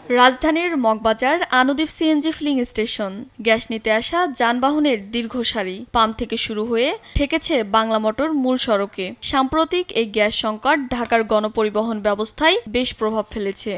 রাজধানীর মগবাজার আনুদ্বীপ CNG filling station. Gas নিতে আসা যানবাহনের দীর্ঘ সারি পাম্প থেকে শুরু হয়ে ঠেকেছে বাংলা মোটর মূল সড়কে। সাম্প্রতিক এই গ্যাস সংকট ঢাকার গণপরিবহন ব্যবস্থায় বেশ প্রভাব ফেলেছে।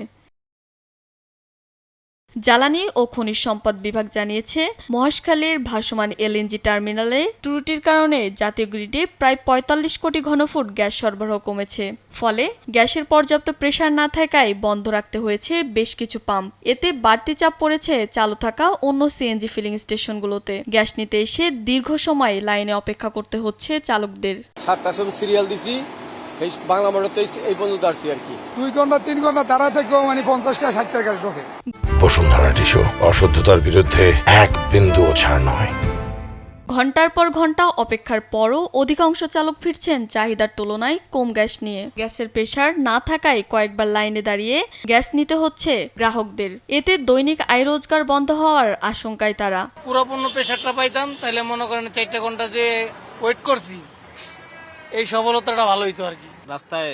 জ্বালানি ও খনিজ সম্পদ বিভাগ জানিয়েছে, মহেশখালীর ভাসমান এলএনজি টার্মিনালে ত্রুটির কারণে জাতীয় গ্রিডে প্রায় ৪৫ কোটি ঘনফুট গ্যাস সরবরাহ কমেছে। ফলে গ্যাসের পর্যাপ্ত প্রেসার না থাকায় বন্ধ রাখতে হয়েছে বেশ কিছু পাম্প। এতে বাড়তি চাপ পড়েছে চালু থাকা অন্য সিএনজি ফিলিং স্টেশনগুলোতে। গ্যাস নিতে এসে দীর্ঘ সময় লাইনে অপেক্ষা করতে হচ্ছে চালকদের। 7টার সময় সিরিয়াল দিছি, এই বাংলা মোটর তো এই পর্যন্ত আসছি আর কি। 2 ঘন্টা 3 ঘন্টা দাঁড়া থেকেও 50 টাকা 60 টাকা ঢোকে। বসুন্ধরা টিস্যু, অশুদ্ধতার বিরুদ্ধে এক বিন্দুও ছাড় নয়। ঘন্টার পর ঘন্টা অপেক্ষার পরও অধিকাংশ চালক ফিরছেন চাহিদার তুলনায় কম গ্যাস নিয়ে। গ্যাসের প্রেসার না থাকায় কয়েকবার লাইনে দাঁড়িয়ে গ্যাস নিতে হচ্ছে গ্রাহকদের। এতে দৈনিক আয় রোজগার বন্ধ হওয়ার আশঙ্কায় তারা। পুরোপূর্ণ প্রেসারটা পাইতাম তাহলে মনে করেন 4 ঘন্টা যে ওয়েট করছি, এই সফলতাটা ভালো হইতো আর কি। রাস্তায়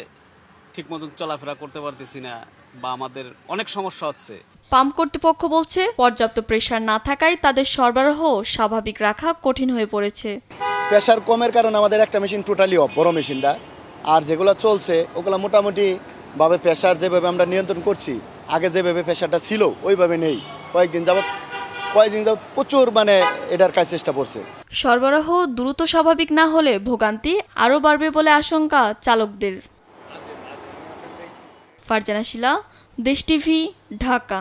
ঠিক মতন চলাফেরা করতে পারতেছি না বা আমাদের অনেক সমস্যা হচ্ছে। পাম্প কর্তৃপক্ষ বলছে, পর্যাপ্ত প্রেসার না থাকায় তাদের সরবরাহ স্বাভাবিক রাখা কঠিন হয়ে পড়েছে। প্রেসার কমের কারণে আমাদের একটা মেশিন টোটালি অফ, বড় মেশিনটা। আর যেগুলো চলছে ওগুলো মোটামুটি ভাবে প্রেসার যেভাবে আমরা নিয়ন্ত্রণ করছি, আগে যেভাবে প্রেসারটা ছিল ওইভাবে নেই। কয়েকদিন যাবত প্রচুর এটার কাজ চেষ্টা করছে। সরবরাহ দ্রুত স্বাভাবিক না হলে ভোগান্তি আরও বাড়বে বলে আশঙ্কা চালকদের। ফারজানা শিলা, দেশ টিভি, ঢাকা।